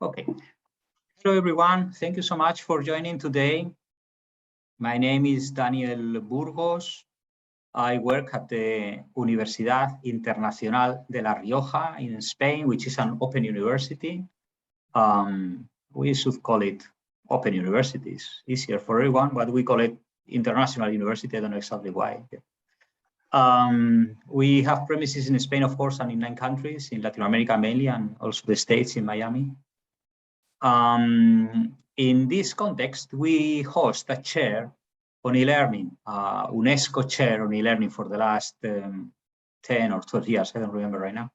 Okay. Hello, everyone. Thank you so much for joining today. My name is Daniel Burgos. I work at the Universidad Internacional de La Rioja in Spain, which is an open university. We should call it open universities. Easier for everyone, but we call it International University. I don't know exactly why. We have premises in Spain, of course, and in 9 countries, in Latin America mainly, and also the States in Miami. In this context, we host a chair on e-learning, UNESCO chair on e-learning for the last 10 or 12 years, I don't remember right now.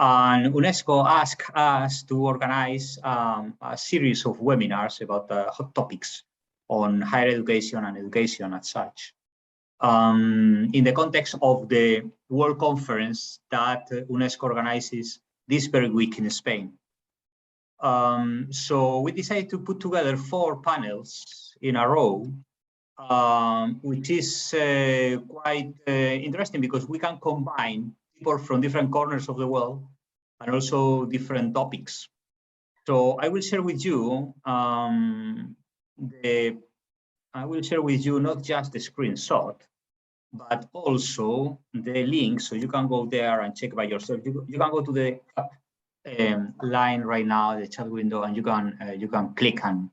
And UNESCO asked us to organize a series of webinars about hot topics on higher education and education as such. In the context of the World Conference that UNESCO organizes this very week in Spain. So we decided to put together 4 panels in a row, which is quite interesting because we can combine people from different corners of the world and also different topics. So I will share with you not just the screenshot, but also the link, so you can go there and check by yourself. You can go to the line right now, the chat window, and you can click and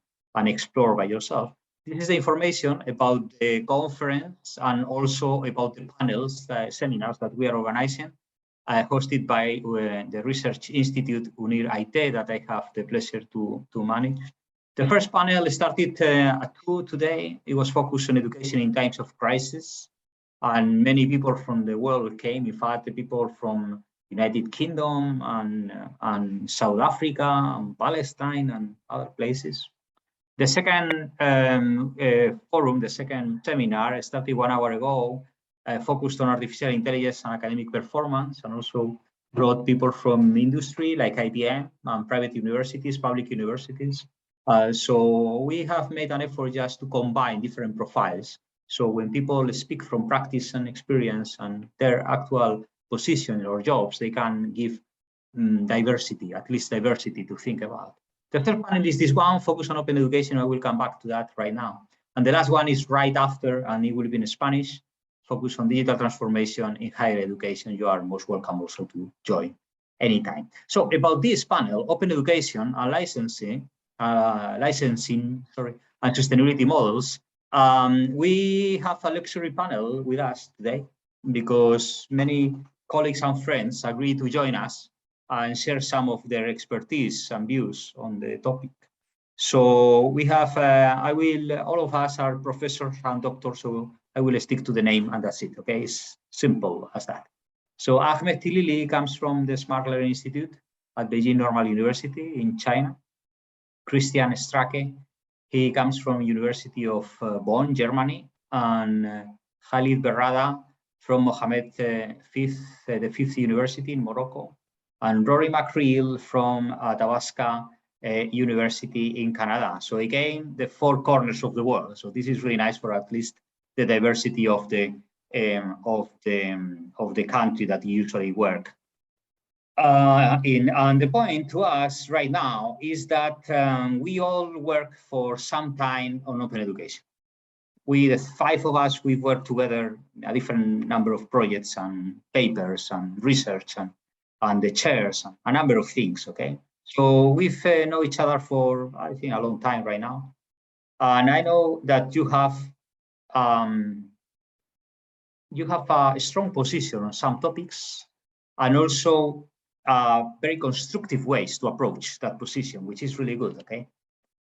explore by yourself. This is the information about the conference and also about the panels, seminars that we are organizing, hosted by the Research Institute UNIRiTED that I have the pleasure to manage. The first panel started at 2 today. It was focused on education in times of crisis, and many people from the world came. In fact, the people from United Kingdom and South Africa and Palestine and other places. The second forum, the second seminar, started 1 hour ago, focused on artificial intelligence and academic performance, and also brought people from industry like IBM and private universities, public universities. So we have made an effort just to combine different profiles. So when people speak from practice and experience and their actual position or jobs, they can give diversity, at least diversity to think about. The third panel is this one, focus on open education. I will come back to that right now. And the last one is right after, and it will be in Spanish, focus on digital transformation in higher education. You are most welcome also to join anytime. So about this panel, open education and licensing, and sustainability models, we have a luxury panel with us today because many colleagues and friends agreed to join us and share some of their expertise and views on the topic. So we have, all of us are professors and doctors, so I will stick to the name and that's it, okay? It's simple as that. So Ahmed Tilili comes from the Smart Learning Institute at Beijing Normal University in China. Christian Stracke, he comes from University of Bonn, Germany, and Khalid Berrada from Mohammed the Fifth University in Morocco, and Rory McCreel from Athabasca University in Canada. So again, the 4 corners of the world. So this is really nice for at least the diversity of the country that you usually work. And the point to us right now is that we all work for some time on open education. The 5 of us, we've worked together a different number of projects and papers and research and the chairs, and a number of things, okay? So we've known each other for, I think, a long time right now. And I know that you have a strong position on some topics and also very constructive ways to approach that position, which is really good, okay?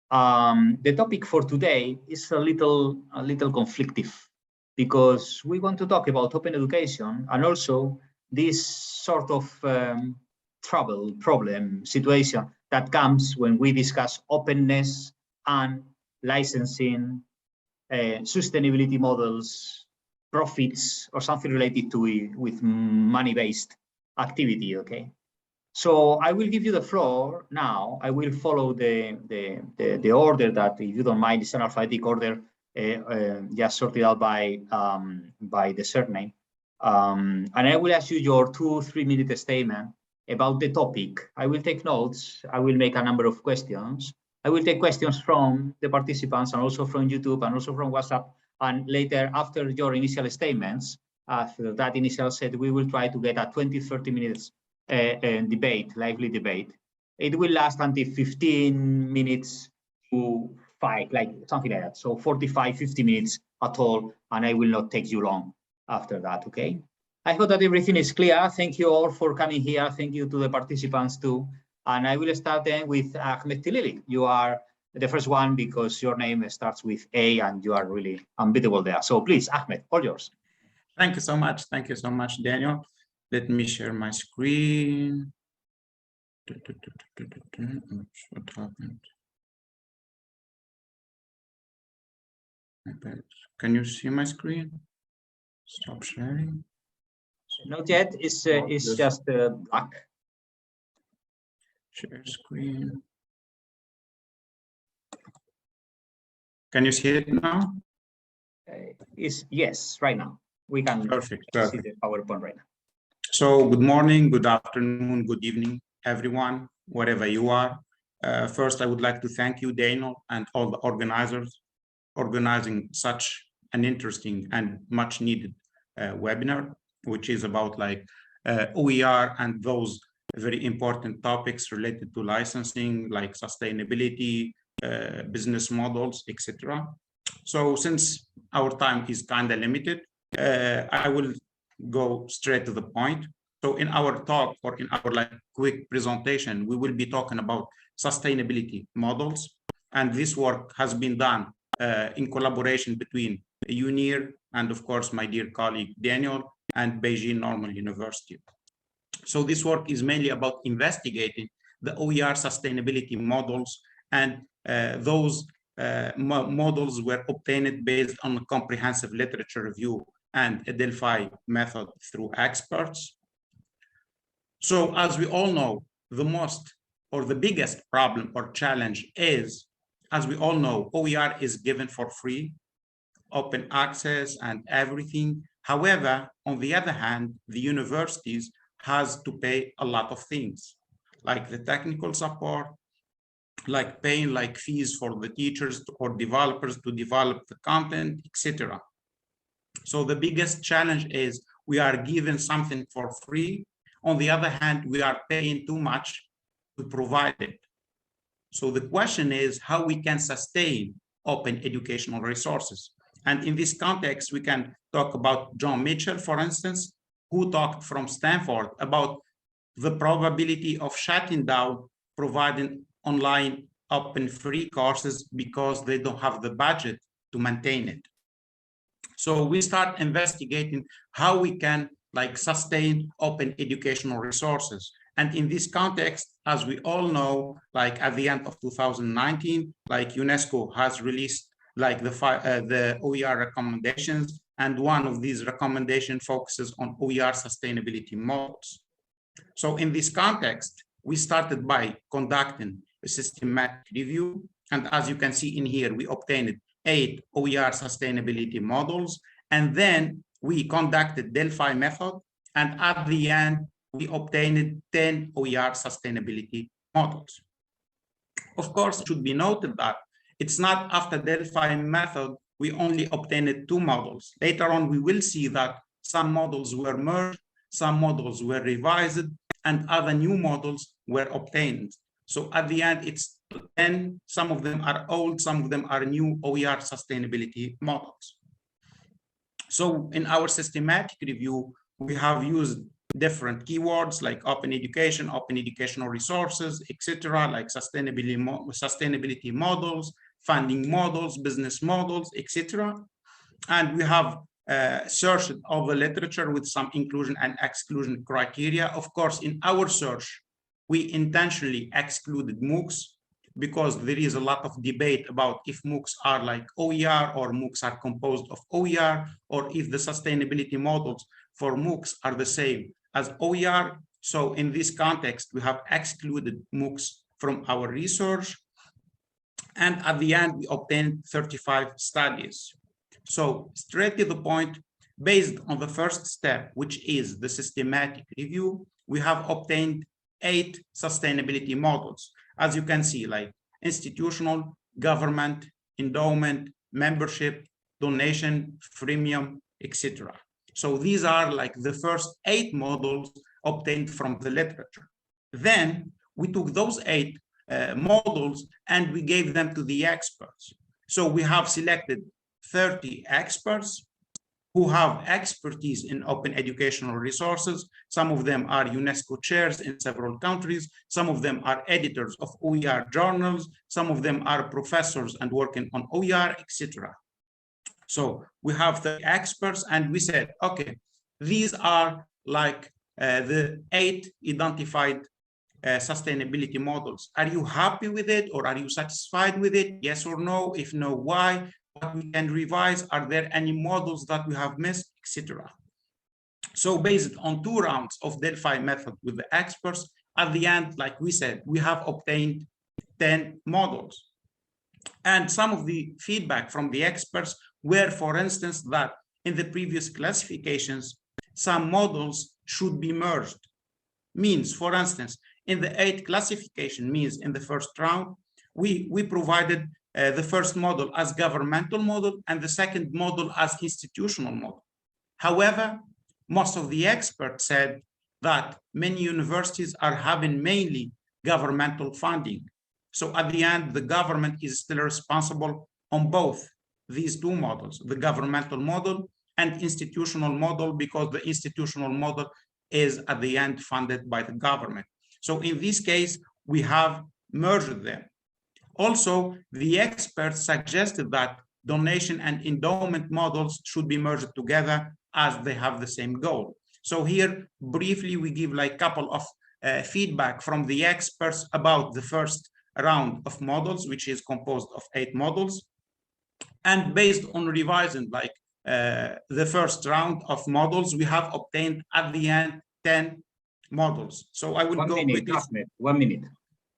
The topic for today is a little conflictive because we want to talk about open education and also this sort of problem situation that comes when we discuss openness and licensing, sustainability models, profits, or something related to it with money-based activity, okay? So I will give you the floor now. I will follow the order that, if you don't mind, is an alphabetic order, just sorted out by the surname. And I will ask you your 2-3 minute statement about the topic. I will take notes. I will make a number of questions. I will take questions from the participants and also from YouTube and also from WhatsApp. And later, after your initial statements, after that initial set, we will try to get a 20-30 minutes debate, lively debate. It will last until 15 minutes to 5, like something like that. So 45-50 minutes at all, and I will not take you long after that, okay? I hope that everything is clear. Thank you all for coming here. Thank you to the participants too. And I will start then with Ahmed Tilili. You are the first one because your name starts with A and you are really unbeatable there. So please, Ahmed, all yours. Thank you so much. Thank you so much, Daniel. Let me share my screen. What happened? Can you see my screen? Stop sharing. Not yet. It's just black. Share screen. Can you see it now? Yes, right now. We can perfect. see the PowerPoint right now. So good morning, good afternoon, good evening, everyone, wherever you are. First, I would like to thank you, Daniel, and all the organizers organizing such an interesting and much needed webinar, which is about like OER and those very important topics related to licensing, like sustainability, business models, etc. So since our time is kind of limited, I will go straight to the point. So in our talk or in our like quick presentation, we will be talking about sustainability models. And this work has been done in collaboration between UNIR and of course my dear colleague Daniel and Beijing Normal University. So this work is mainly about investigating the OER sustainability models, and those models were obtained based on a comprehensive literature review and a Delphi method through experts. So as we all know, the most or the biggest problem or challenge is, as we all know, OER is given for free, open access and everything. However, on the other hand, the universities has to pay a lot of things, like the technical support, like paying like fees for the teachers or developers to develop the content, etc. So the biggest challenge is we are given something for free. On the other hand, we are paying too much to provide it. So the question is how we can sustain open educational resources. And in this context, we can talk about John Mitchell, for instance, who talked from Stanford about the probability of shutting down providing online open free courses because they don't have the budget to maintain it. So we start investigating how we can like sustain open educational resources. And in this context, as we all know, like at the end of 2019, like UNESCO has released like the OER recommendations, and one of these recommendations focuses on OER sustainability models. So in this context, we started by conducting a systematic review. And as you can see in here, we obtained 8 OER sustainability models. And then we conducted Delphi method. And at the end, we obtained 10 OER sustainability models. Of course, it should be noted that it's not after Delphi method, we only obtained 2 models. Later on, we will see that some models were merged, some models were revised, and other new models were obtained. So at the end, it's 10, some of them are old, some of them are new OER sustainability models. So in our systematic review, we have used different keywords like open education, open educational resources, etc., like sustainability models, funding models, business models, etc. And we have searched all the literature with some inclusion and exclusion criteria. Of course, in our search, we intentionally excluded MOOCs because there is a lot of debate about if MOOCs are like OER or MOOCs are composed of OER, or if the sustainability models for MOOCs are the same as OER. So in this context, we have excluded MOOCs from our research. And at the end, we obtained 35 studies. So straight to the point, based on the first step, which is the systematic review, we have obtained 8 sustainability models. As you can see, like institutional, government, endowment, membership, donation, freemium, etc. So these are like the first 8 models obtained from the literature. Then we took those 8 models and we gave them to the experts. So we have selected 30 experts who have expertise in open educational resources. Some of them are UNESCO chairs in several countries. Some of them are editors of OER journals. Some of them are professors and working on OER, etc. So we have the experts and we said, okay, these are like the 8 identified sustainability models. Are you happy with it or are you satisfied with it? Yes or no? If no, why? What we can revise? Are there any models that we have missed, etc. So based on 2 rounds of Delphi method with the experts, at the end, like we said, we have obtained 10 models. And some of the feedback from the experts were, for instance, that in the previous classifications, some models should be merged. Means, for instance, in the 8 classification, means in the first round, we provided the first model as governmental model and the second model as institutional model. However, most of the experts said that many universities are having mainly governmental funding. So at the end, the government is still responsible on both these 2 models, the governmental model and institutional model, because the institutional model is at the end funded by the government. So in this case, we have merged them. Also, the experts suggested that donation and endowment models should be merged together as they have the same goal. So here, briefly, we give like a couple of feedback from the experts about the first round of models, which is composed of 8 models. And based on revising like the first round of models, we have obtained at the end 10 models. So I will go quickly. 1 minute.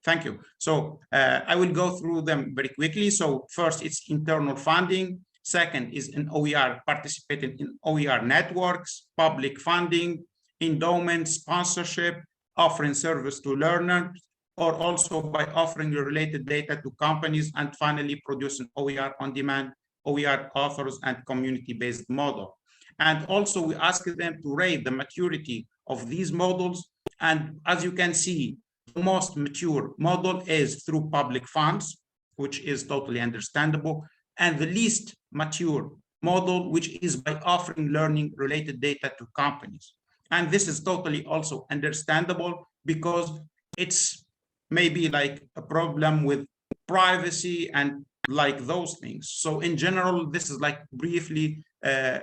Thank you. So I will go through them very quickly. So first, it's internal funding. Second is an OER participating in OER networks, public funding, endowment, sponsorship, offering service to learners, or also by offering related data to companies, and finally producing OER on demand, OER authors, and community-based model. And also we ask them to rate the maturity of these models. And as you can see, the most mature model is through public funds, which is totally understandable, and the least mature model, which is by offering learning related data to companies. And this is totally also understandable because it's maybe like a problem with privacy and like those things. So in general, this is like briefly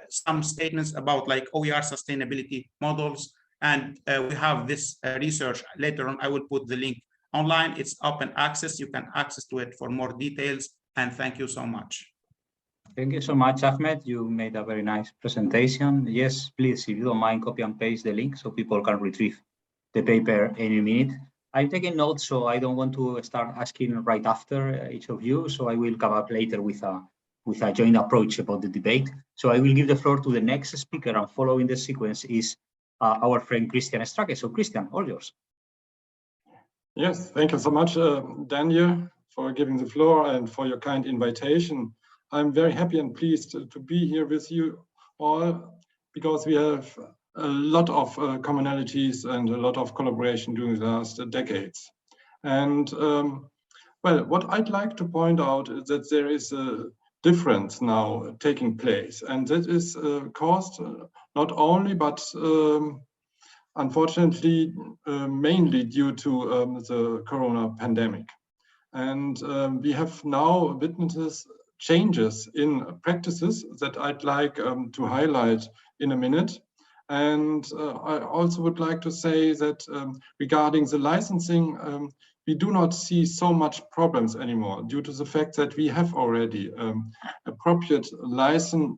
some statements about like OER sustainability models. And we have this research later on. I will put the link online. It's open access. You can access to it for more details. And thank you so much. Thank you so much, Ahmed. You made a very nice presentation. Yes, please, if you don't mind, copy and paste the link so people can retrieve the paper any minute. I'm taking notes, so I don't want to start asking right after each of you. So I will come up later with a joint approach about the debate. So I will give the floor to the next speaker, and following the sequence is our friend Christian Strake. So Christian, all yours. Yes, thank you so much, Daniel, for giving the floor and for your kind invitation. I'm very happy and pleased to be here with you all because we have a lot of commonalities and a lot of collaboration during the last decades. And well, what I'd like to point out is that there is a difference now taking place, and that is caused not only, but unfortunately, mainly due to the corona pandemic. And we have now witnessed changes in practices that I'd like to highlight in a minute. And I also would like to say that regarding the licensing, we do not see so much problems anymore due to the fact that we have already appropriate licensing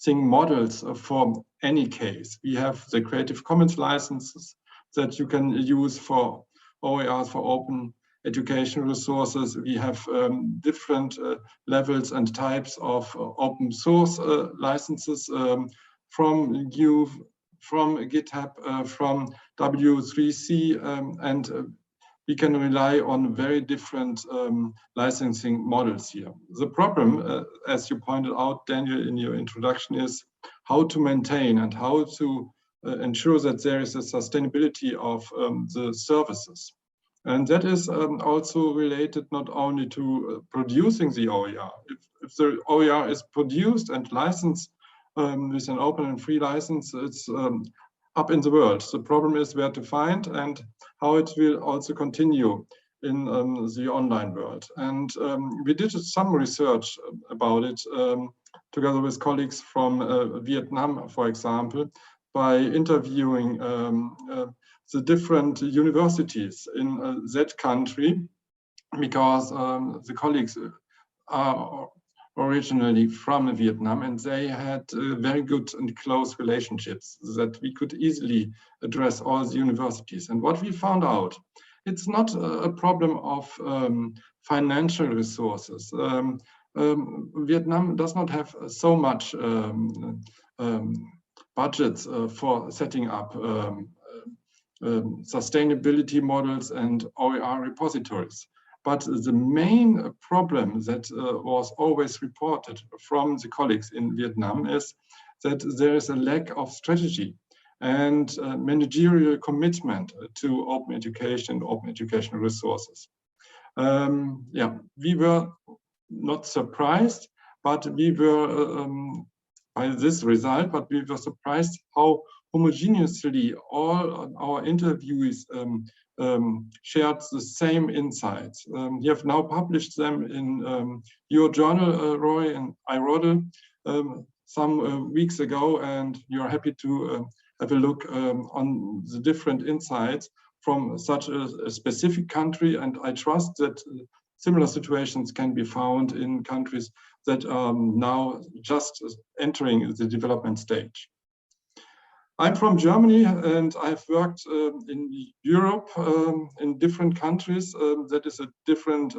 models for any case. We have the Creative Commons licenses that you can use for OERs, for open education resources. We have different levels and types of open source licenses from from GitHub, from W3C, and we can rely on very different licensing models here. The problem, as you pointed out, Daniel, in your introduction, is how to maintain and how to ensure that there is a sustainability of the services. And that is also related not only to producing the OER. If the OER is produced and licensed with an open and free license, it's up in the world. The problem is where to find and how it will also continue in the online world. And we did some research about it together with colleagues from Vietnam, for example, by interviewing the different universities in that country, because the colleagues are originally from Vietnam, and they had very good and close relationships that we could easily address all the universities. And what we found out, it's not a problem of financial resources. Vietnam does not have so much budgets for setting up sustainability models and OER repositories. But the main problem that was always reported from the colleagues in Vietnam is that there is a lack of strategy and managerial commitment to open education, open educational resources. We were not surprised, but we were by this result, but we were surprised how homogeneously all our interviewees shared the same insights. You have now published them in your journal, Roy and iRoddle, some weeks ago, and you're happy to have a look on the different insights from such a specific country. And I trust that similar situations can be found in countries that are now just entering the development stage. I'm from Germany, and I've worked in Europe in different countries. That is a different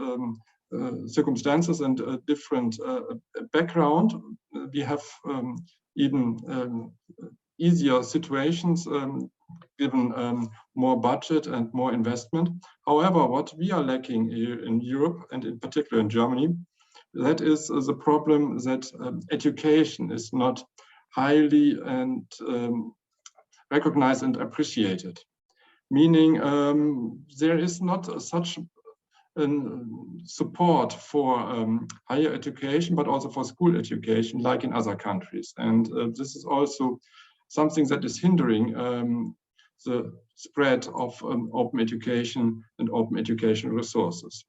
circumstances and a different background. We have even easier situations given more budget and more investment. However, what we are lacking here in Europe, and in particular in Germany, that is the problem that education is not highly and recognized and appreciated. Meaning there is not such support for higher education, but also for school education, like in other countries. And this is also something that is hindering the spread of open education and open educational resources.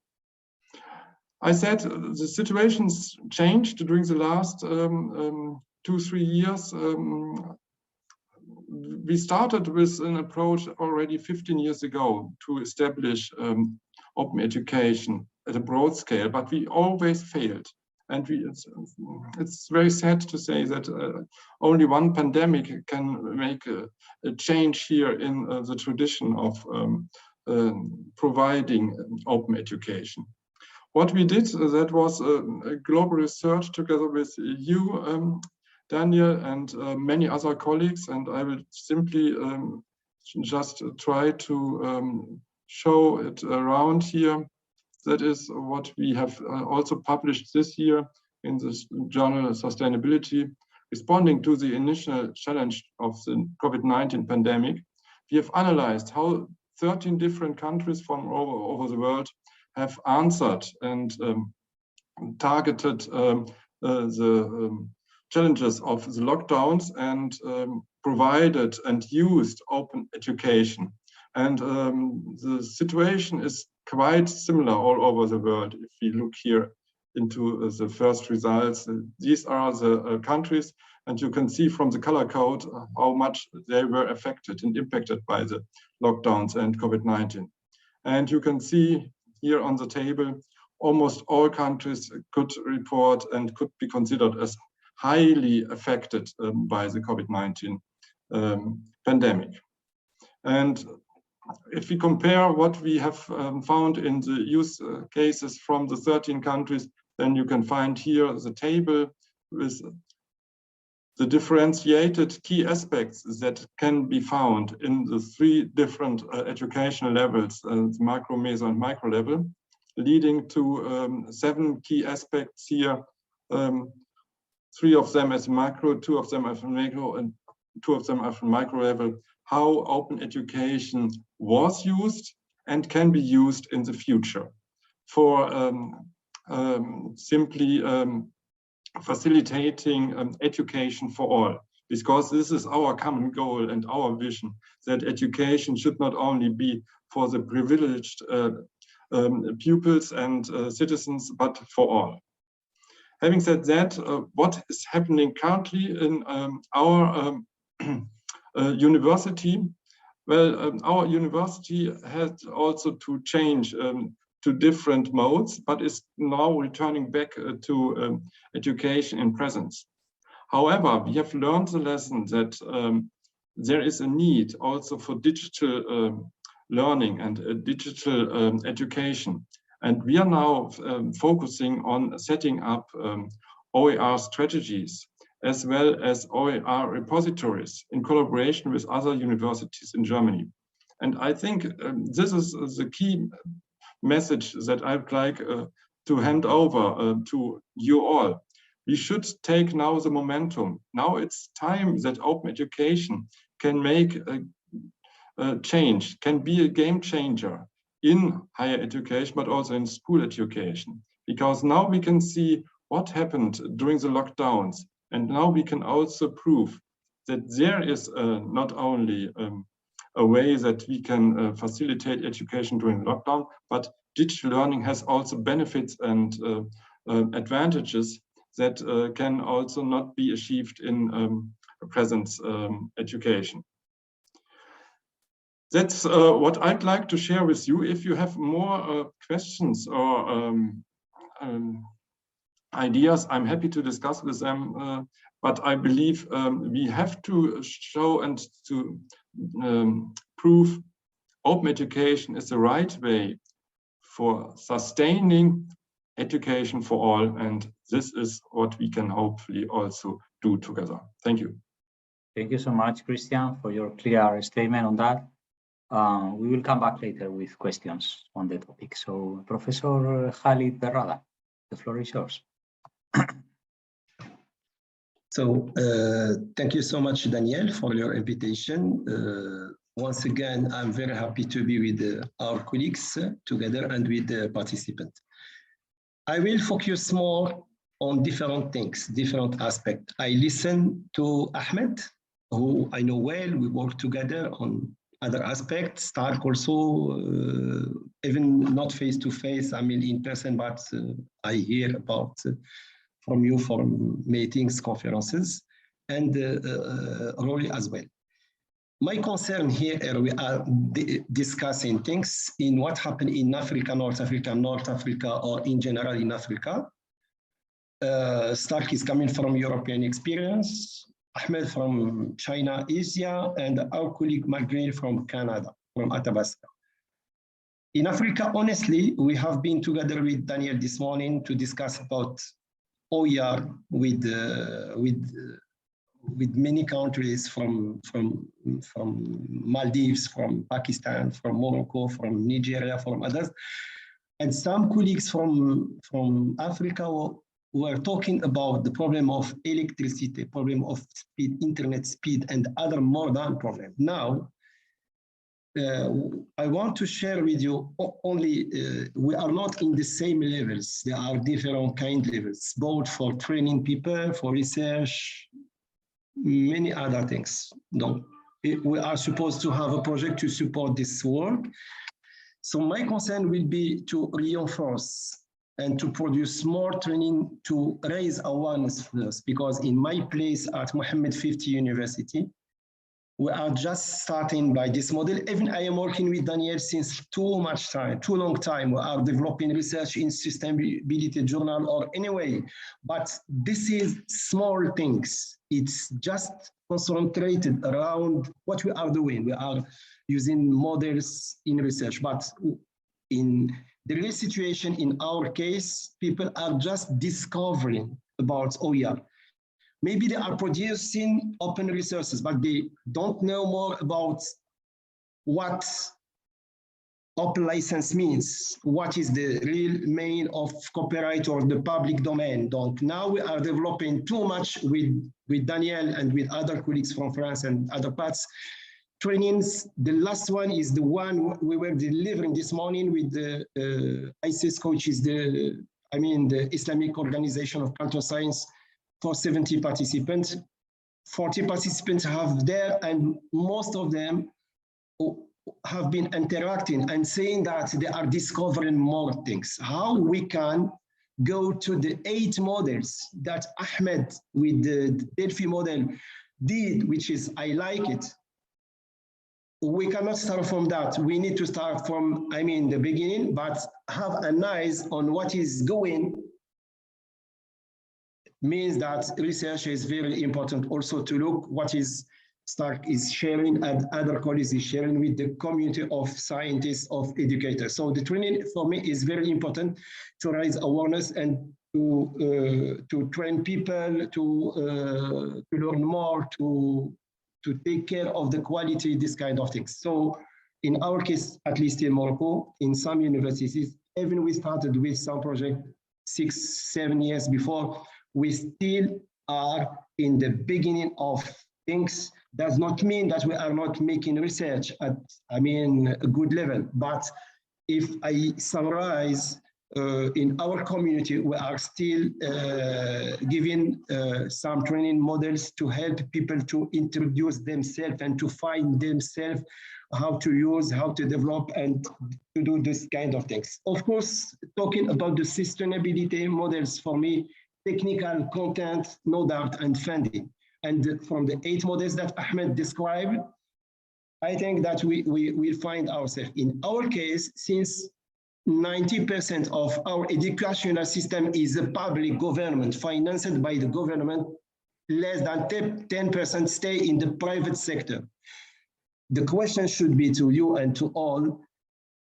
I said the situations changed during the last 2-3 years. We started with an approach already 15 years ago to establish open education at a broad scale, but we always failed. And it's very sad to say that only one pandemic can make a change here in the tradition of providing open education. What we did, that was a global research together with you, Daniel, and many other colleagues, and I will simply just try to show it around here. That is what we have also published this year in the journal Sustainability, responding to the initial challenge of the COVID-19 pandemic. We have analyzed how 13 different countries from all over the world have answered and targeted the challenges of the lockdowns and provided and used open education. And the situation is quite similar all over the world. If we look here into the first results, these are the countries, and you can see from the color code how much they were affected and impacted by the lockdowns and COVID-19. And you can see here on the table, almost all countries could report and could be considered as highly affected by the COVID-19 pandemic. And if we compare what we have found in the use cases from the 13 countries, then you can find here the table with the differentiated key aspects that can be found in the three different educational levels, macro, meso, and micro level, leading to 7 key aspects here. 3 of them as macro, 2 of them as macro, and 2 of them are from micro level, how open education was used and can be used in the future for simply facilitating education for all, because this is our common goal and our vision, that education should not only be for the privileged pupils and citizens, but for all. Having said that, what is happening currently in our university? Well, our university has also to change to different modes, but is now returning back to education in presence. However, we have learned the lesson that there is a need also for digital learning and digital education. And we are now focusing on setting up OER strategies as well as OER repositories in collaboration with other universities in Germany. And I think this is the key message that I'd like to hand over to you all. We should take now the momentum. Now it's time that open education can make a change, can be a game changer in higher education, but also in school education. Because now we can see what happened during the lockdowns. And now we can also prove that there is not only a way that we can facilitate education during lockdown, but digital learning has also benefits and advantages that can also not be achieved in present education. That's what I'd like to share with you. If you have more questions or ideas, I'm happy to discuss with them. But I believe we have to show and to prove open education is the right way for sustaining education for all. And this is what we can hopefully also do together. Thank you. Thank you so much, Christian, for your clear statement on that. We will come back later with questions on the topic. So, Professor Khalid Berrada, the floor is yours. So, thank you so much, Daniel, for your invitation. Once again, I'm very happy to be with our colleagues together and with the participants. I will focus more on different things, different aspects. I listen to Ahmed, who I know well. We work together on other aspects, Stark also, even not face-to-face, I mean in person, but I hear about from you from meetings, conferences, and Rory as well. My concern here, we are discussing things in what happened in Africa, North Africa, or in general in Africa. Stark is coming from European experience, Ahmed from China, Asia, and our colleague Margaret from Canada, from Athabasca. In Africa, honestly, we have been together with Daniel this morning to discuss about OER with many countries from Maldives, from Pakistan, from Morocco, from Nigeria, from others. And some colleagues from Africa were talking about the problem of electricity, problem of speed, internet speed, and other modern problems. Now, I want to share with you only, we are not in the same levels. There are different kind of levels, both for training people, for research, many other things. No, we are supposed to have a project to support this work. So my concern will be to reinforce and to produce more training to raise awareness first, because in my place at Mohammed 50 University, we are just starting by this model. Even I am working with Daniel since too long time. We are developing research in sustainability journal or anyway, but this is small things. It's just concentrated around what we are doing. We are using models in research, but in the real situation in our case, people are just discovering about OER. maybe they are producing open resources, but they don't know more about what open license means, what is the real main of copyright or the public domain. Donc now we are developing too much with Daniel and with other colleagues from France and other parts. Trainings, the last one is the one we were delivering this morning with the ISIS, which is the Islamic Organization of Cultural Science, for 70 participants. 40 participants have there, and most of them have been interacting and saying that they are discovering more things. How we can go to the 8 models that Ahmed with the Delphi model did, which is, I like it. We cannot start from that. We need to start from, the beginning, but have an eyes on what is going. Means that research is very important also to look what is Stark is sharing and other colleagues is sharing with the community of scientists, of educators. So the training for me is very important to raise awareness and to train people, to learn more, to take care of the quality, this kind of things. So in our case, at least in Morocco, in some universities, even we started with some project 6-7 years before, we still are in the beginning of things. Does not mean that we are not making research at, a good level. But if I summarize, in our community, we are still giving some training models to help people to introduce themselves and to find themselves how to use, how to develop, and to do this kind of things. Of course, talking about the sustainability models, for me, technical content, no doubt, and funding. And from the 8 models that Ahmed described, I think that we will find ourselves. In our case, since 90% of our educational system is a public government, financed by the government, less than 10% stay in the private sector. The question should be to you and to all,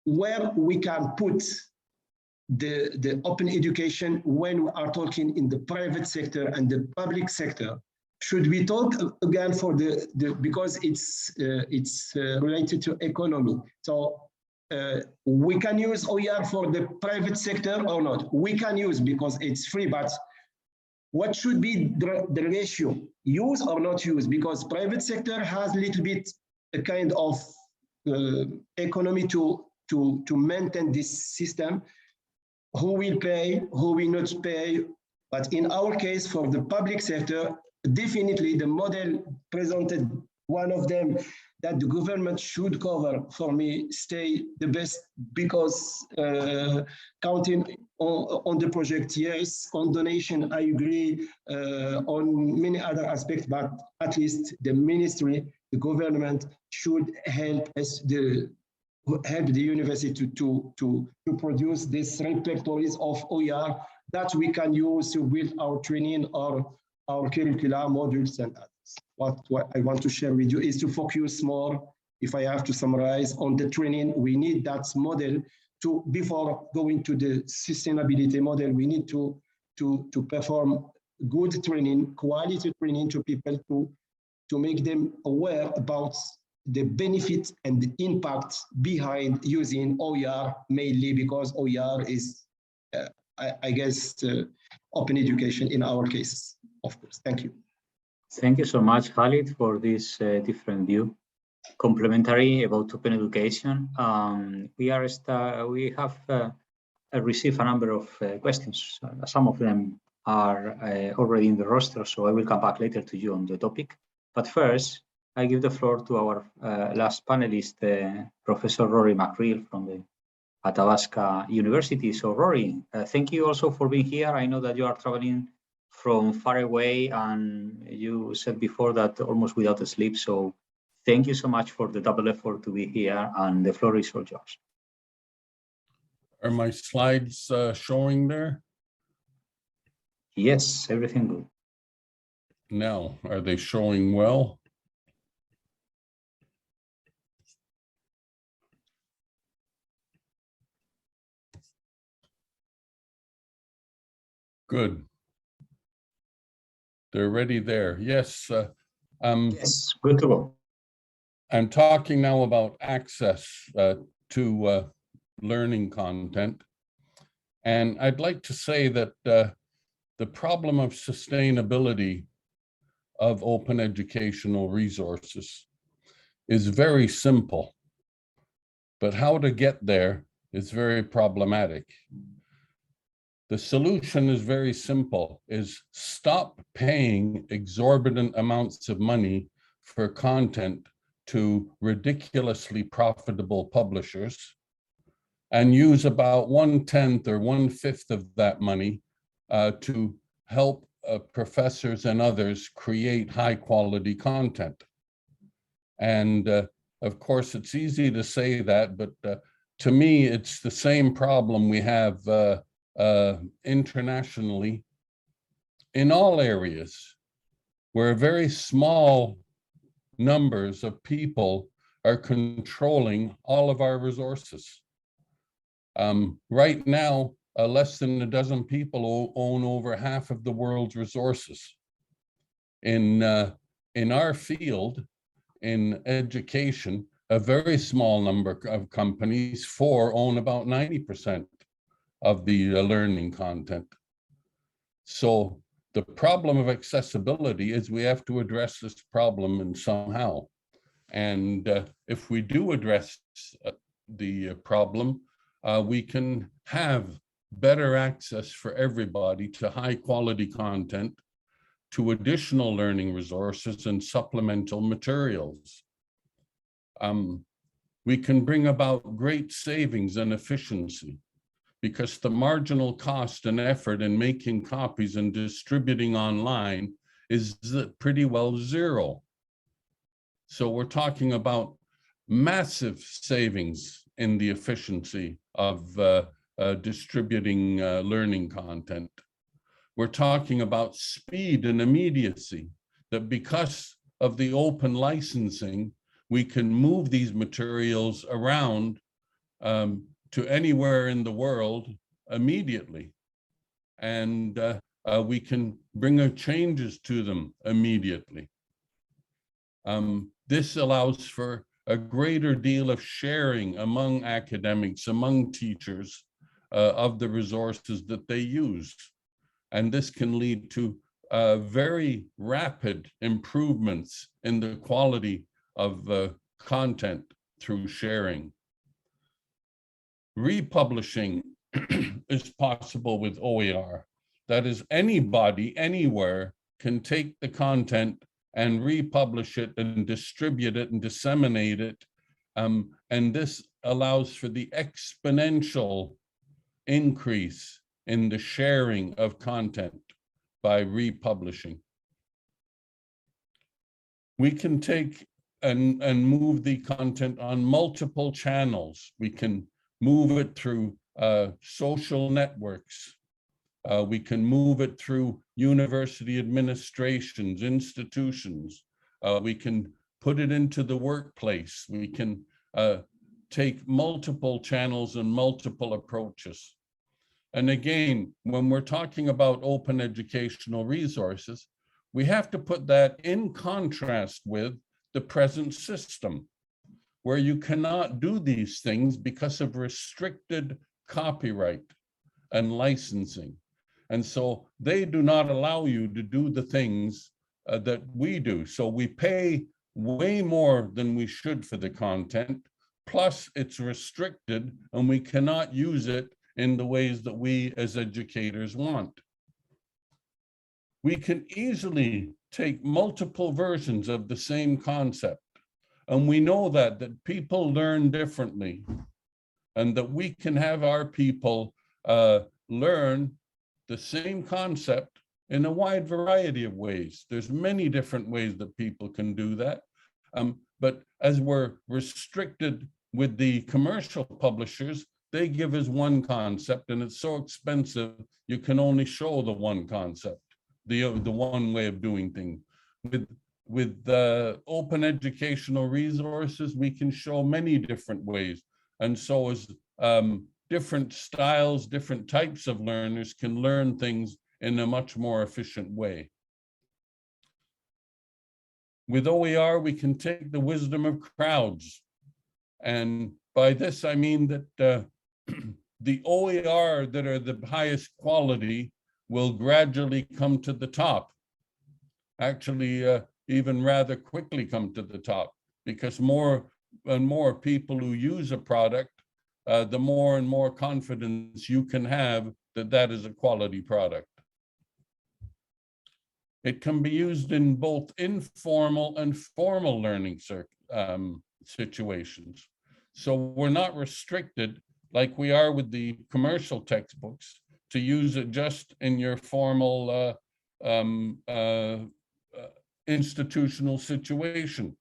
where we can put the open education when we are talking in the private sector and the public sector. Should we talk again for because it's related to economy. So we can use OER for the private sector or not? We can use because it's free, but what should be the ratio? Use or not use? Because private sector has a little bit a kind of economy to maintain this system. Who will pay, who will not pay? But in our case, for the public sector, definitely the model presented, one of them that the government should cover, for me, stay the best, because counting on the project, yes, on donation, I agree, on many other aspects, but at least the ministry, the government should help us, help the university to produce these repertories of OER that we can use to build our training or our curricula, modules, and others. What I want to share with you is to focus more, if I have to summarize, on the training. We need that model to, before going to the sustainability model, we need to perform good training, quality training to people to make them aware about the benefit and the impact behind using OER, mainly because OER is, I guess, open education in our cases, of course. Thank you. Thank you so much, Khalid, for this different view. Complementary about open education. We have received a number of questions. Some of them are already in the roster, so I will come back later to you on the topic. But first, I give the floor to our last panelist, Professor Rory McCreel from the Athabasca University. So Rory, thank you also for being here. I know that you are traveling from far away, and you said before that almost without a sleep. So thank you so much for the double effort to be here, and the floor is all yours. Are my slides showing there? Yes, everything good. Now, are they showing well? Good. They're already there. Yes. Yes, good to go. I'm talking now about access to learning content. And I'd like to say that the problem of sustainability of open educational resources is very simple, but how to get there is very problematic. The solution is very simple, is stop paying exorbitant amounts of money for content to ridiculously profitable publishers and use about 1/10 or 1/5 of that money to help professors and others create high quality content. And of course, it's easy to say that, but to me, it's the same problem we have internationally in all areas, where very small numbers of people are controlling all of our resources. Right now, less than a dozen people own over half of the world's resources. In our field, in education, a very small number of companies, 4, own about 90% of the learning content. So the problem of accessibility is we have to address this problem in somehow. And if we do address the problem, we can have better access for everybody to high quality content, to additional learning resources and supplemental materials. We can bring about great savings and efficiency, because the marginal cost and effort in making copies and distributing online is pretty well zero. So we're talking about massive savings in the efficiency of distributing learning content. We're talking about speed and immediacy, that because of the open licensing, we can move these materials around to anywhere in the world immediately. And we can bring changes to them immediately. This allows for a greater deal of sharing among academics, among teachers, of the resources that they use. And this can lead to very rapid improvements in the quality of content through sharing. Republishing is possible with OER. That is, anybody, anywhere can take the content and republish it and distribute it and disseminate it. And this allows for the exponential increase in the sharing of content by republishing. We can take and move the content on multiple channels. We can move it through social networks. We can move it through university administrations, institutions. We can put it into the workplace. We can take multiple channels and multiple approaches. And again, when we're talking about open educational resources, we have to put that in contrast with the present system, where you cannot do these things because of restricted copyright and licensing. And so they do not allow you to do the things that we do. So we pay way more than we should for the content, plus it's restricted and we cannot use it in the ways that we as educators want. We can easily take multiple versions of the same concept. And we know that people learn differently, and that we can have our people learn the same concept in a wide variety of ways. There's many different ways that people can do that. But as we're restricted with the commercial publishers, they give us one concept, and it's so expensive, you can only show the one concept, the one way of doing things. With the open educational resources, we can show many different ways. And so as different styles, different types of learners can learn things in a much more efficient way. With OER, we can take the wisdom of crowds. And by this, I mean that the OER that are the highest quality will gradually come to the top. Actually, even rather quickly come to the top, because more and more people who use a product, the more and more confidence you can have that that is a quality product. It can be used in both informal and formal learning situations. So we're not restricted like we are with the commercial textbooks to use it just in your formal institutional situation.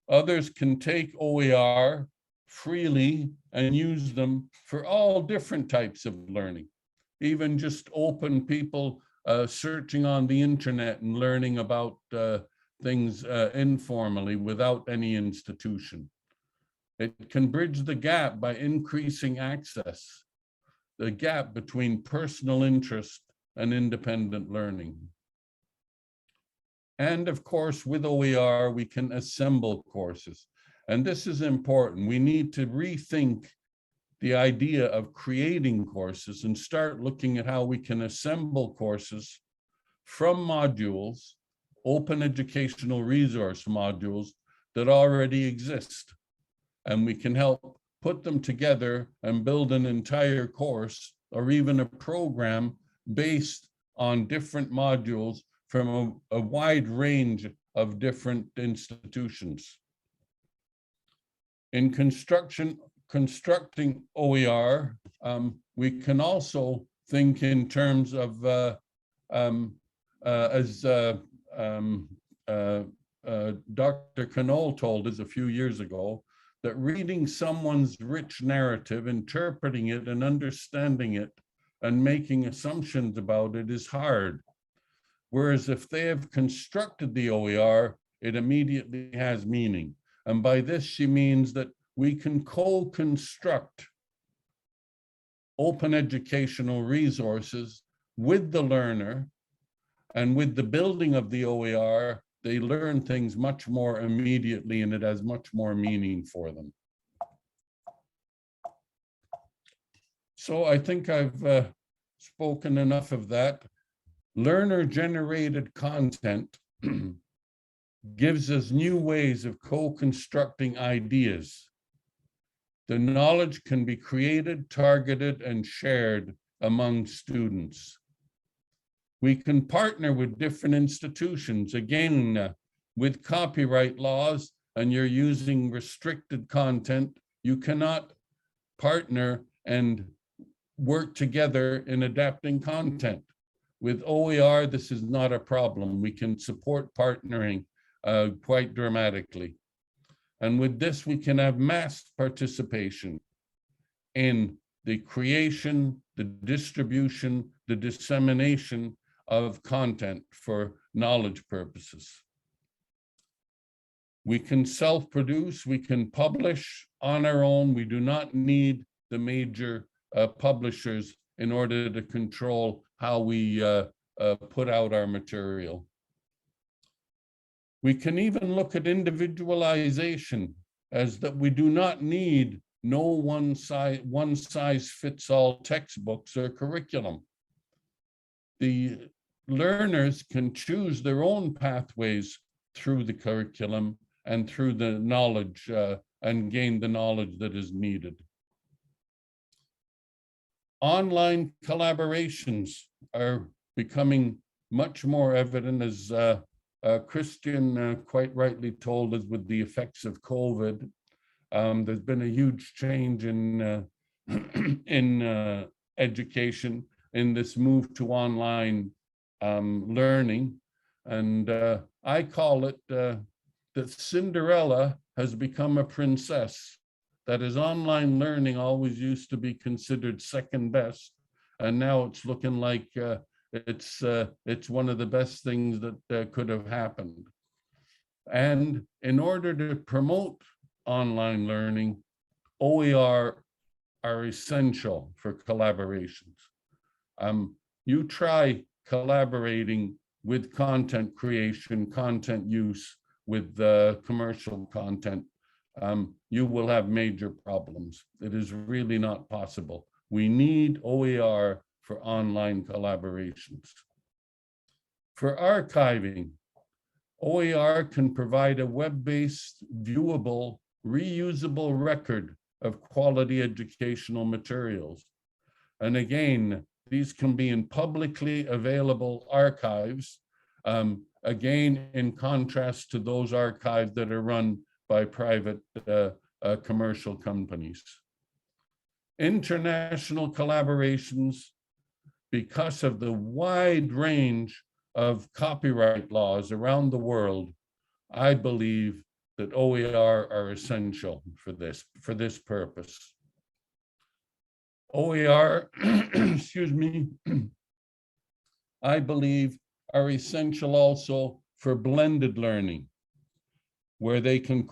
Others can take OER freely and use them for all different types of learning, even just open people searching on the internet and learning about things informally without any institution. It can bridge the gap by increasing access, the gap between personal interest and independent learning. And of course, with OER, we can assemble courses. And this is important. We need to rethink the idea of creating courses and start looking at how we can assemble courses from modules, open educational resource modules that already exist. And we can help put them together and build an entire course or even a program based on different modules from a wide range of different institutions. In constructing OER, we can also think in terms of, as Dr. Knoll told us a few years ago, that reading someone's rich narrative, interpreting it and understanding it and making assumptions about it is hard. Whereas if they have constructed the OER, it immediately has meaning. And by this, she means that we can co-construct open educational resources with the learner, and with the building of the OER, they learn things much more immediately and it has much more meaning for them. So I think I've spoken enough of that. Learner-generated content gives us new ways of co-constructing ideas. The knowledge can be created, targeted, and shared among students. We can partner with different institutions, again, with copyright laws, and you're using restricted content, you cannot partner and work together in adapting content. With OER, this is not a problem. We can support partnering quite dramatically. And with this, we can have mass participation in the creation, the distribution, the dissemination of content for knowledge purposes. We can self-produce, we can publish on our own. We do not need the major publishers in order to control how we put out our material. We can even look at individualization as that we do not need no one size fits all textbooks or curriculum. The learners can choose their own pathways through the curriculum and through the knowledge and gain the knowledge that is needed. Online collaborations are becoming much more evident, as Christian quite rightly told us, with the effects of COVID. There's been a huge change in education in this move to online learning. And I call it that Cinderella has become a princess. That is, online learning always used to be considered second best, and now it's looking like it's one of the best things that could have happened. And in order to promote online learning, OER are essential for collaborations. You try collaborating with content creation, content use, with commercial content, you will have major problems. It is really not possible. We need OER for online collaborations. For archiving, OER can provide a web-based, viewable, reusable record of quality educational materials. And again, these can be in publicly available archives, again, in contrast to those archives that are run by private commercial companies. International collaborations, because of the wide range of copyright laws around the world, I believe that OER are essential for this purpose. OER, excuse me, I believe are essential also for blended learning, where they can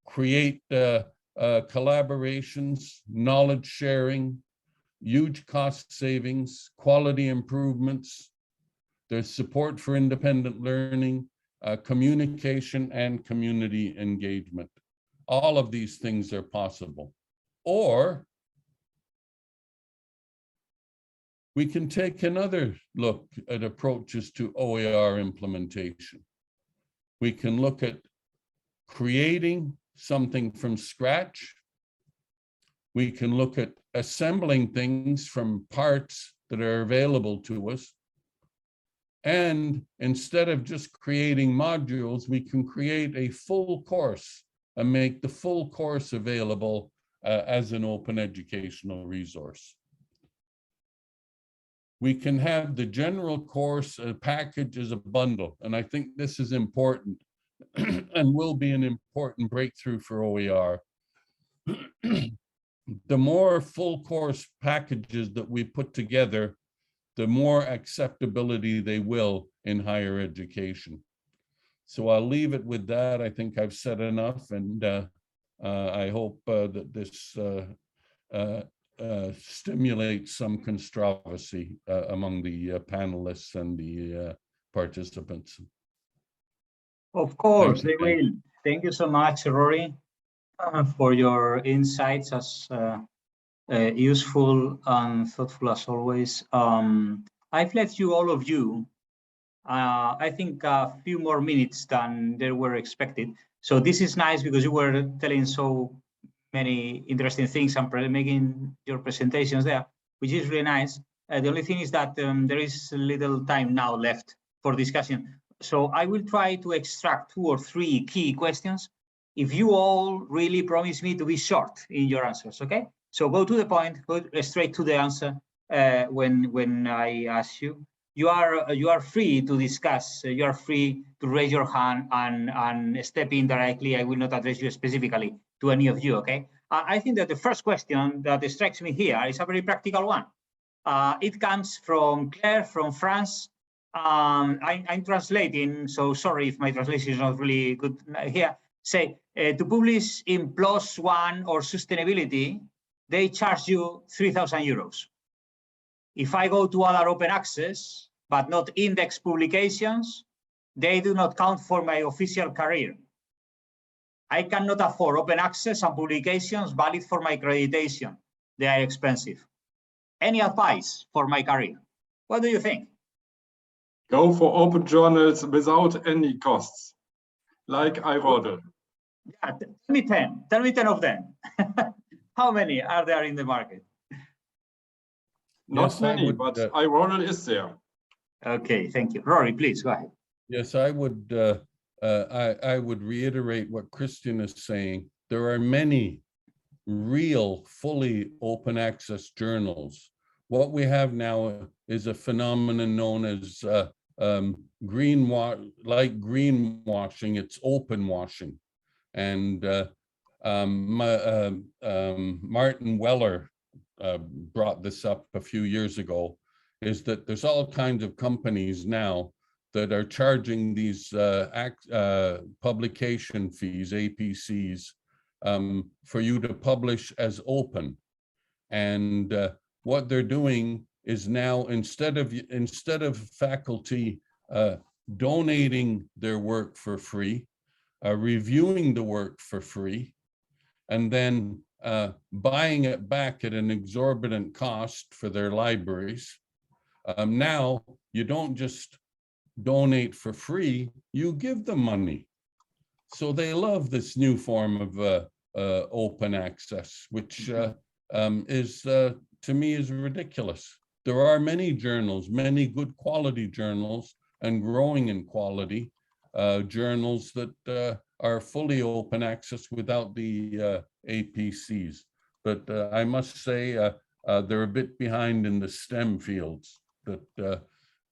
create collaborations, knowledge sharing, huge cost savings, quality improvements. There's support for independent learning, communication, and community engagement. All of these things are possible. Or we can take another look at approaches to OER implementation. We can look at creating something from scratch. We can look at assembling things from parts that are available to us. And instead of just creating modules, we can create a full course and make the full course available as an open educational resource. We can have the general course package as a bundle, and I think this is important and will be an important breakthrough for OER. The more full course packages that we put together, the more acceptability they will in higher education. So I'll leave it with that. I think I've said enough, and I hope that this stimulates some controversy among the panelists and the participants. Of course, they will. Thank you so much, Rory, for your insights, as useful and thoughtful as always. I've left you, all of you, I think a few more minutes than they were expected. So this is nice because you were telling so many interesting things and making your presentations there, which is really nice. The only thing is that there is little time now left for discussion. So I will try to extract 2 or 3 key questions. If you all really promise me to be short in your answers, okay? So go to the point, go straight to the answer when I ask you. You are free to discuss, you are free to raise your hand and step in directly. I will not address you specifically to any of you, okay? I think that the first question that strikes me here is a very practical one. It comes from Claire from France. I'm translating, so sorry if my translation is not really good here. Say, to publish in PLOS ONE or Sustainability, they charge you 3,000 euros. If I go to other open access, but not index publications, they do not count for my official career. I cannot afford open access and publications valid for my accreditation. They are expensive. Any advice for my career? What do you think? Go for open journals without any costs, like iRodel. Yeah, tell me 10. Tell me 10 of them. How many are there in the market? Not Yes, many, would, but iRodel is there. Okay, thank you. Rory, please go ahead. Yes, I would reiterate what Christian is saying. There are many real, fully open access journals. What we have now is a phenomenon known as greenwashing. It's open washing. And Martin Weller brought this up a few years ago, is that there's all kinds of companies now that are charging these publication fees, APCs, for you to publish as open. And what they're doing is now, instead of faculty donating their work for free, reviewing the work for free, and then buying it back at an exorbitant cost for their libraries. Now, you don't just donate for free, you give them money. So they love this new form of open access, which is, to me, is ridiculous. There are many journals, many good quality journals, and growing in quality, journals that are fully open access without the APCs. But I must say they're a bit behind in the STEM fields, that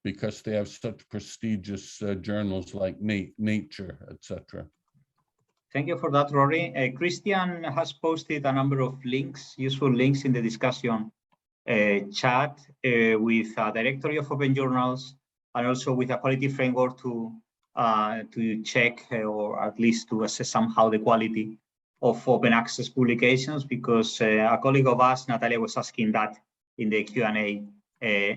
because they have such prestigious journals like Nature, etc. Thank you for that, Rory. Christian has posted a number of links, useful links in the discussion chat with a directory of open journals and also with a quality framework to check or at least to assess somehow the quality of open access publications, because a colleague of us, Natalia, was asking that in the Q&A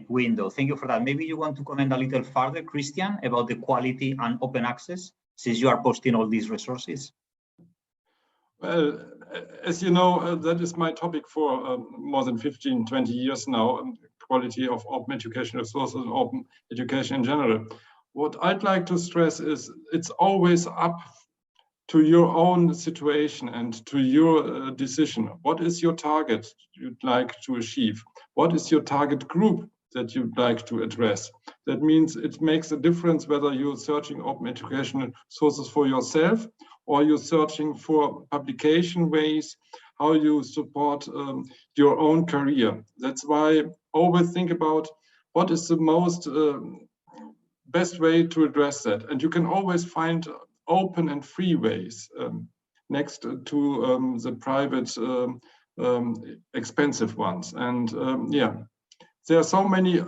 window. Thank you for that. Maybe you want to comment a little further, Christian, about the quality and open access, since you are posting all these resources. Well, as you know, that is my topic for more than 15, 20 years now, quality of open educational resources and open education in general. What I'd like to stress is it's always up to your own situation and to your decision. What is your target you'd like to achieve? What is your target group that you'd like to address? That means it makes a difference whether you're searching open educational sources for yourself or you're searching for publication ways, how you support your own career. That's why I always think about what is the most best way to address that. And you can always find open and free ways next to the private expensive ones. And yeah, there are so many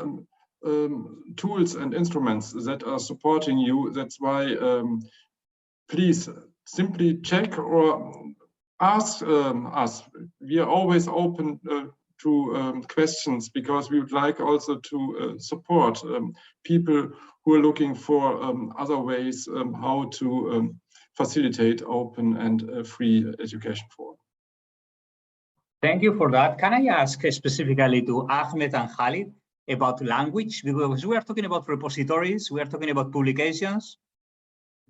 tools and instruments that are supporting you. That's why please simply check or ask us. We are always open to questions, because we would like also to support people who are looking for other ways how to facilitate open and free education for all. Thank you for that. Can I ask specifically to Ahmed and Khalid about language? Because we are talking about repositories, we are talking about publications.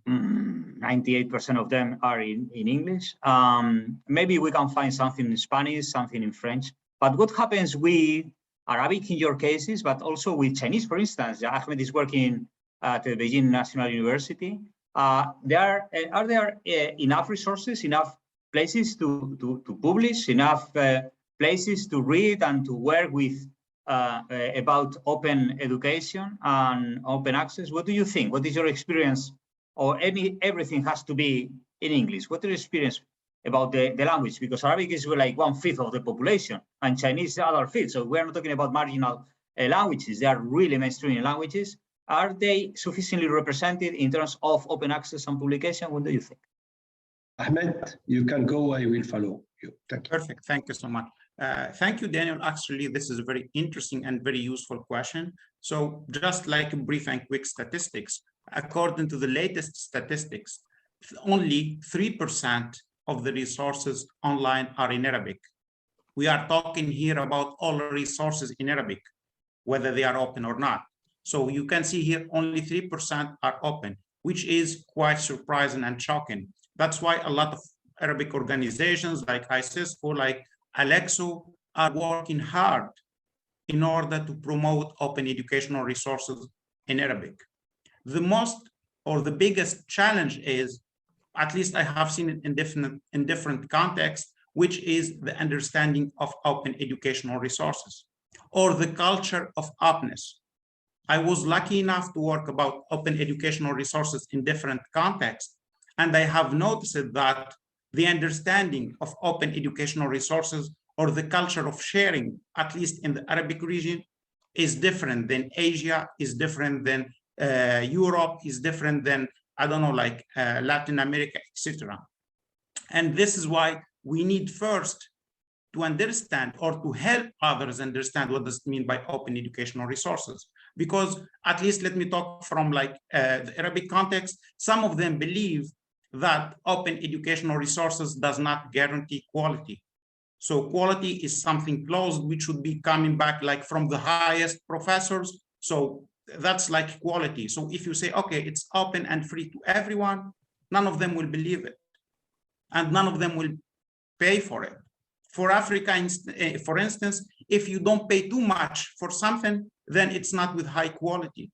98% of them are in English. Maybe we can find something in Spanish, something in French. But what happens with Arabic in your cases, but also with Chinese, for instance? Ahmed is working at the Beijing National University. Are there enough resources, enough places to publish, enough places to read and to work with about open education and open access? What do you think? What is your experience? Or everything has to be in English? What is your experience about the language? Because Arabic is like 1/5 of the population and Chinese the other 1/5. So we're not talking about marginal languages. They are really mainstream languages. Are they sufficiently represented in terms of open access and publication? What do you think? Ahmed, you can go, I will follow you. Thank you. Perfect, thank you so much. Thank you, Daniel. Actually, this is a very interesting and very useful question. So just like brief and quick statistics, according to the latest statistics, only 3% of the resources online are in Arabic. We are talking here about all resources in Arabic, whether they are open or not. So you can see here only 3% are open, which is quite surprising and shocking. That's why a lot of Arabic organizations like ISIS or like Alexo are working hard in order to promote open educational resources in Arabic. The most or the biggest challenge is, at least I have seen it in different contexts, which is the understanding of open educational resources or the culture of openness. I was lucky enough to work about open educational resources in different contexts, and I have noticed that the understanding of open educational resources or the culture of sharing, at least in the Arabic region, is different than Asia, is different than Europe, is different than, I don't know, like Latin America, etc. And this is why we need first to understand or to help others understand what does it mean by open educational resources. Because at least let me talk from like the Arabic context, some of them believe that open educational resources does not guarantee quality. So quality is something closed, which should be coming back like from the highest professors. So that's like quality. So if you say, okay, it's open and free to everyone, none of them will believe it. And none of them will pay for it. For Africa, for instance, if you don't pay too much for something, then it's not with high quality.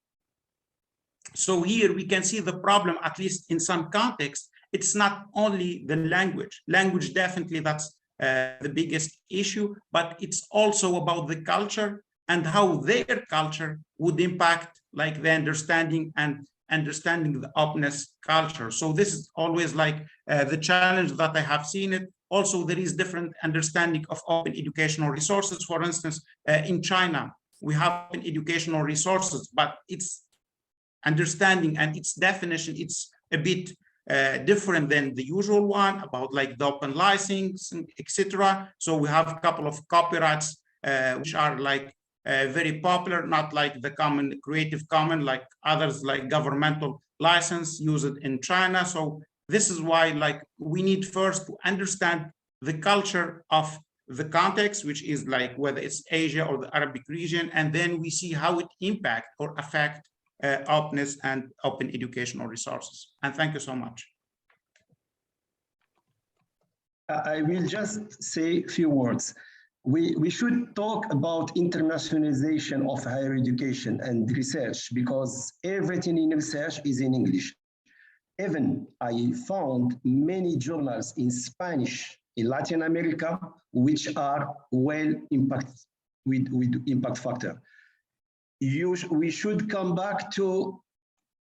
So here we can see the problem, at least in some context. It's not only the language. Language, definitely, that's the biggest issue, but it's also about the culture and how their culture would impact like the understanding and understanding the openness culture. So this is always like the challenge that I have seen it. Also, there is different understanding of open educational resources. For instance, in China, we have open educational resources, but its understanding and its definition, it's a bit different than the usual one about like the open licensing, etc. So we have a couple of copyrights which are like very popular, not like the common Creative Commons, like others like governmental license used in China. So this is why like we need first to understand the culture of the context, which is like whether it's Asia or the Arabic region, and then we see how it impact or affect openness and open educational resources. And thank you so much. I will just say a few words. We should talk about internationalization of higher education and research, because everything in research is in English. Even I found many journals in Spanish in Latin America, which are well impacted with impact factor. We should come back to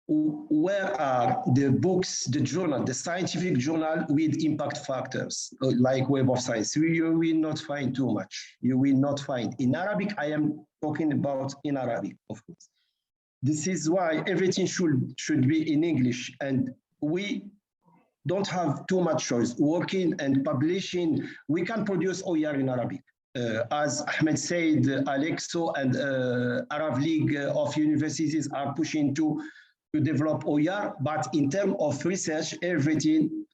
where are the books, the journal, the scientific journal with impact factors, like Web of Science. You will not find too much. You will not find. In Arabic, I am talking about in Arabic, of course. This is why everything should be in English, and we don't have too much choice. Working and publishing, we can produce OER in Arabic. As Ahmed said, Alexo and Arab League of Universities are pushing to develop OER, but in terms of research, everything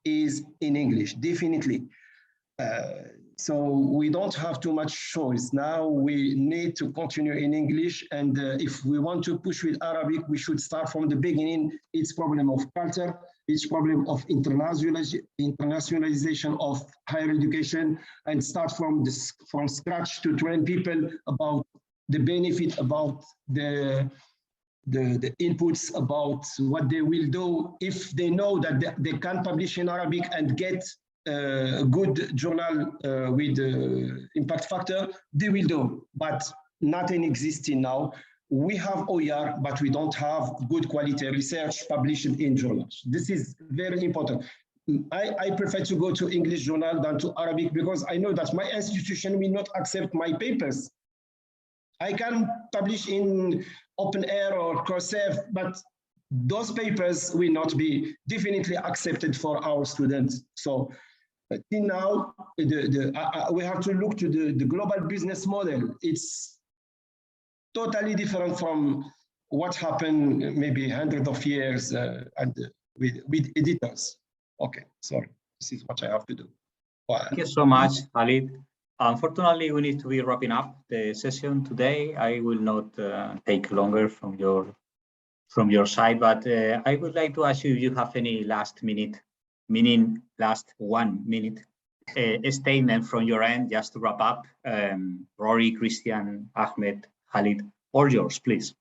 is in English, definitely. So we don't have too much choice. Now we need to continue in English, and if we want to push with Arabic, we should start from the beginning. It's problem of culture, it's problem of internationalization of higher education, and start from scratch to train people about the benefit, about the inputs, about what they will do if they know that they can publish in Arabic and get a good journal with impact factor, they will do, but nothing existing now. We have OER, but we don't have good quality research published in journals. This is very important. I prefer to go to English journal than to Arabic, because I know that my institution will not accept my papers. I can publish in OpenAir or Coursera, but those papers will not be definitely accepted for our students. So till now, we have to look to the global business model. It's totally different from what happened maybe hundreds of years with editors. Okay, sorry, this is what I have to do. Thank you so much, Khalid. Unfortunately, we need to be wrapping up the session today. I will not take longer from your side, but I would like to ask you if you have any last 1 minute statement from your end, just to wrap up. Rory, Christian, Ahmed, Khalid, or yours, please.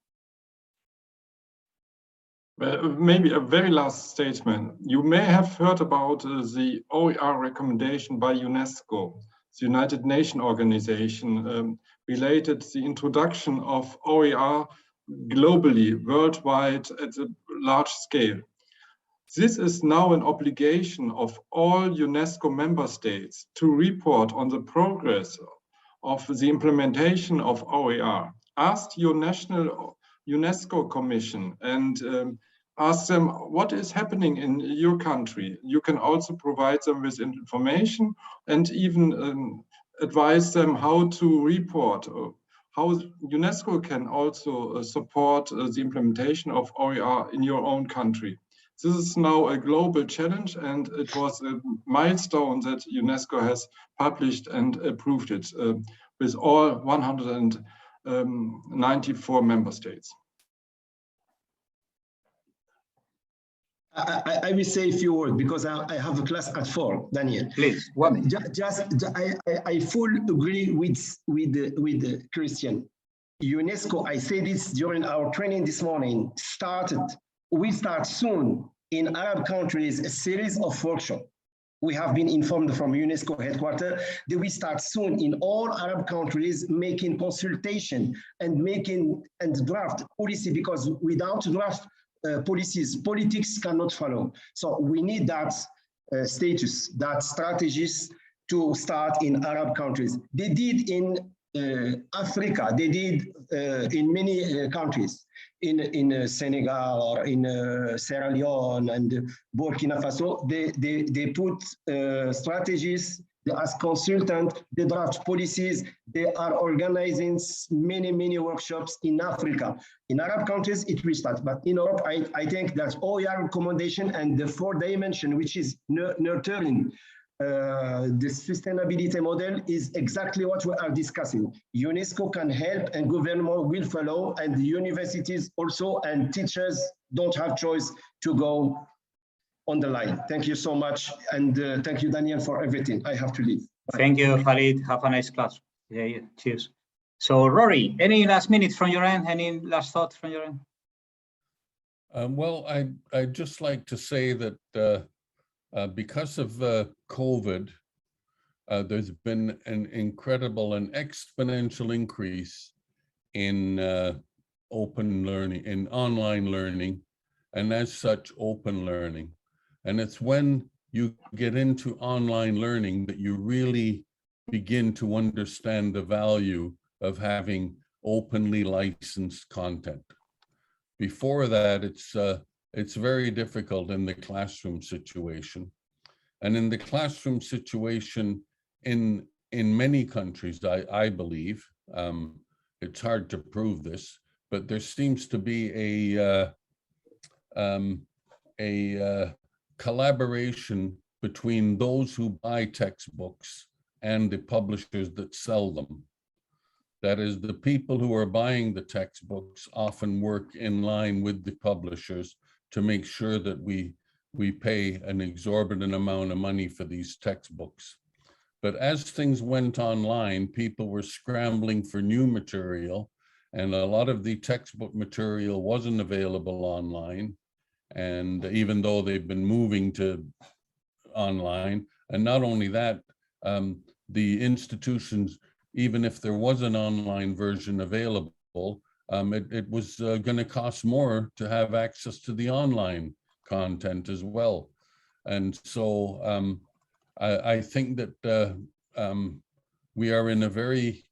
Maybe a very last statement. You may have heard about the Oer Recommendation by UNESCO, the United Nations organization, related to the introduction of OER globally, worldwide, at a large scale. This is now an obligation of all UNESCO member states to report on the progress of the implementation of OER. Ask your national UNESCO commission and ask them what is happening in your country. You can also provide them with information and even advise them how to report, how UNESCO can also support the implementation of OER in your own country. This is now a global challenge, and it was a milestone that UNESCO has published and approved it with all 194 member states. I will say a few words because I have a class at 4, Daniel. Please, I fully agree with Christian. UNESCO, I said this during our training this morning, we start soon in Arab countries a series of workshops. We have been informed from UNESCO headquarters that we start soon in all Arab countries making consultation and draft policy, because without draft policies, politics cannot follow. So we need that status, that strategies to start in Arab countries. They did in Africa, they did in many countries, in Senegal or in Sierra Leone and Burkina Faso. They put strategies, they ask consultants, they draft policies, they are organizing many workshops in Africa. In Arab countries, it will start, but in Europe, I think that Oer Recommendation and the 4 dimension, which is nurturing the sustainability model, is exactly what we are discussing. UNESCO can help and government will follow, and the universities also, and teachers don't have choice to go on the line. Thank you so much, and thank you, Daniel, for everything. I have to leave. Bye. thank you, Khalid. Have a nice class. Yeah, cheers. So, Rory, any last minute from your end? Any last thoughts from your end? Well, I'd just like to say that because of COVID, there's been an incredible and exponential increase in open learning, in online learning, and as such, open learning. And it's when you get into online learning that you really begin to understand the value of having openly licensed content. Before that, it's very difficult in the classroom situation. And in the classroom situation in many countries, I believe, it's hard to prove this, but there seems to be a collaboration between those who buy textbooks and the publishers that sell them. That is, the people who are buying the textbooks often work in line with the publishers to make sure that we pay an exorbitant amount of money for these textbooks. But as things went online, people were scrambling for new material, and a lot of the textbook material wasn't available online. And even though they've been moving to online, and not only that, the institutions, even if there was an online version available, it was going to cost more to have access to the online content as well. And so I think that we are in a very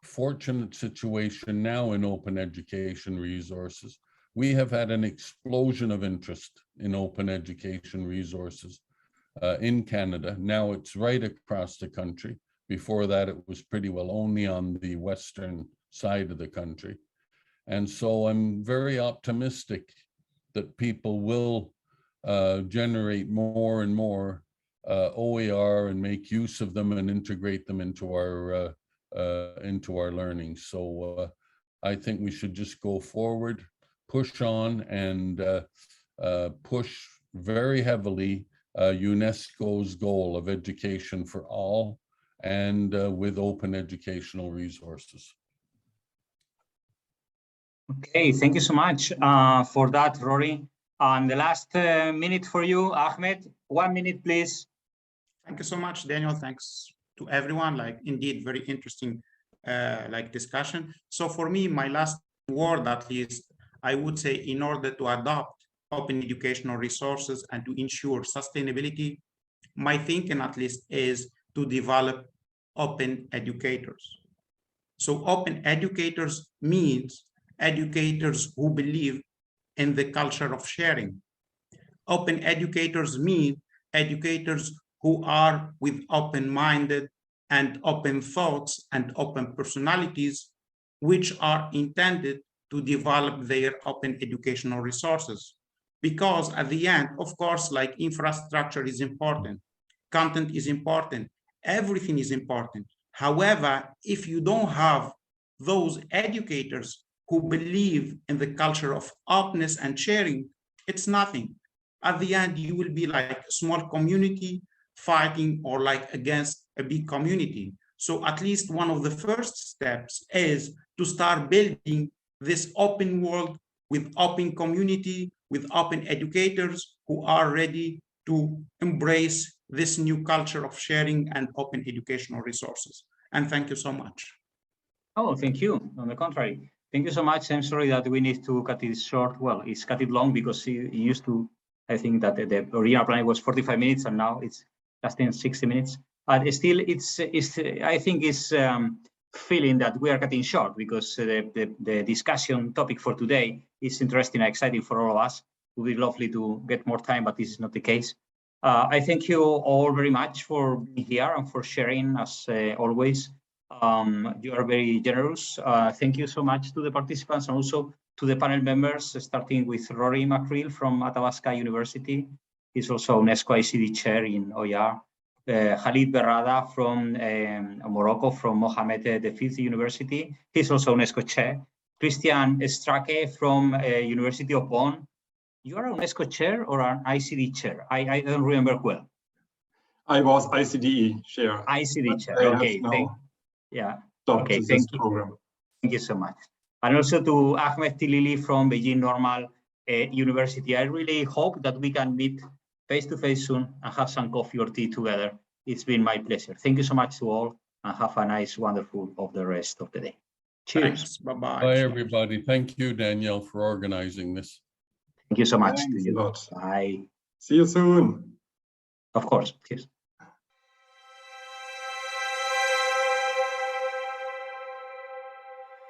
fortunate situation now in open education resources. We have had an explosion of interest in open education resources in Canada. Now it's right across the country. Before that, it was pretty well only on the western side of the country. And so I'm very optimistic that people will generate more and more OER and make use of them and integrate them into our learning. So I think we should just go forward, push on, and push very heavily UNESCO's goal of education for all, and with open educational resources. Okay, thank you so much for that, Rory. And the last minute for you, Ahmed. 1 minute, please. Thank you so much, Daniel. Thanks to everyone. Like, indeed, very interesting discussion. So for me, my last word, at least, I would say, in order to adopt open educational resources and to ensure sustainability, my thinking, at least, is to develop open educators. So open educators means educators who believe in the culture of sharing. Open educators mean educators who are with open-minded and open thoughts and open personalities, which are intended to develop their open educational resources. because at the end, of course, like infrastructure is important, content is important, everything is important. However, if you don't have those educators who believe in the culture of openness and sharing, it's nothing. At the end, you will be like a small community fighting or like against a big community. So at least one of the first steps is to start building this open world with open community, with open educators who are ready to embrace this new culture of sharing and open educational resources. And thank you so much. Oh, thank you. On the contrary, thank you so much. I'm sorry that we need to cut it short. Well, it's cut it long because it used to, I think that the original plan was 45 minutes and now it's lasting 60 minutes. But still, I think it's feeling that we are cutting short because the discussion topic for today is interesting and exciting for all of us. It would be lovely to get more time, but this is not the case. I thank you all very much for being here and for sharing as always. You are very generous. Thank you so much to the participants and also to the panel members, starting with Rory McCreel from Athabasca University. He's also UNESCO ICD chair in Oer. Khalid Berrada from Morocco, from Mohammed V University. He's also UNESCO chair. Christian Strake from University of Bonn. You are an UNESCO chair or an ICD chair? I don't remember well. I was ICDE chair. ICD chair, okay. Yeah, okay, thank you. Program. Thank you so much. And also to Ahmed Tilili from Beijing Normal University. I really hope that we can meet face-to-face soon and have some coffee or tea together. It's been my pleasure. Thank you so much to all and have a nice, wonderful of the rest of the day. Cheers. Bye-bye. Bye, everybody. Thank you, Danielle, for organizing this. Thank you so much. Thanks a lot. Bye. See you soon. Of course. Cheers.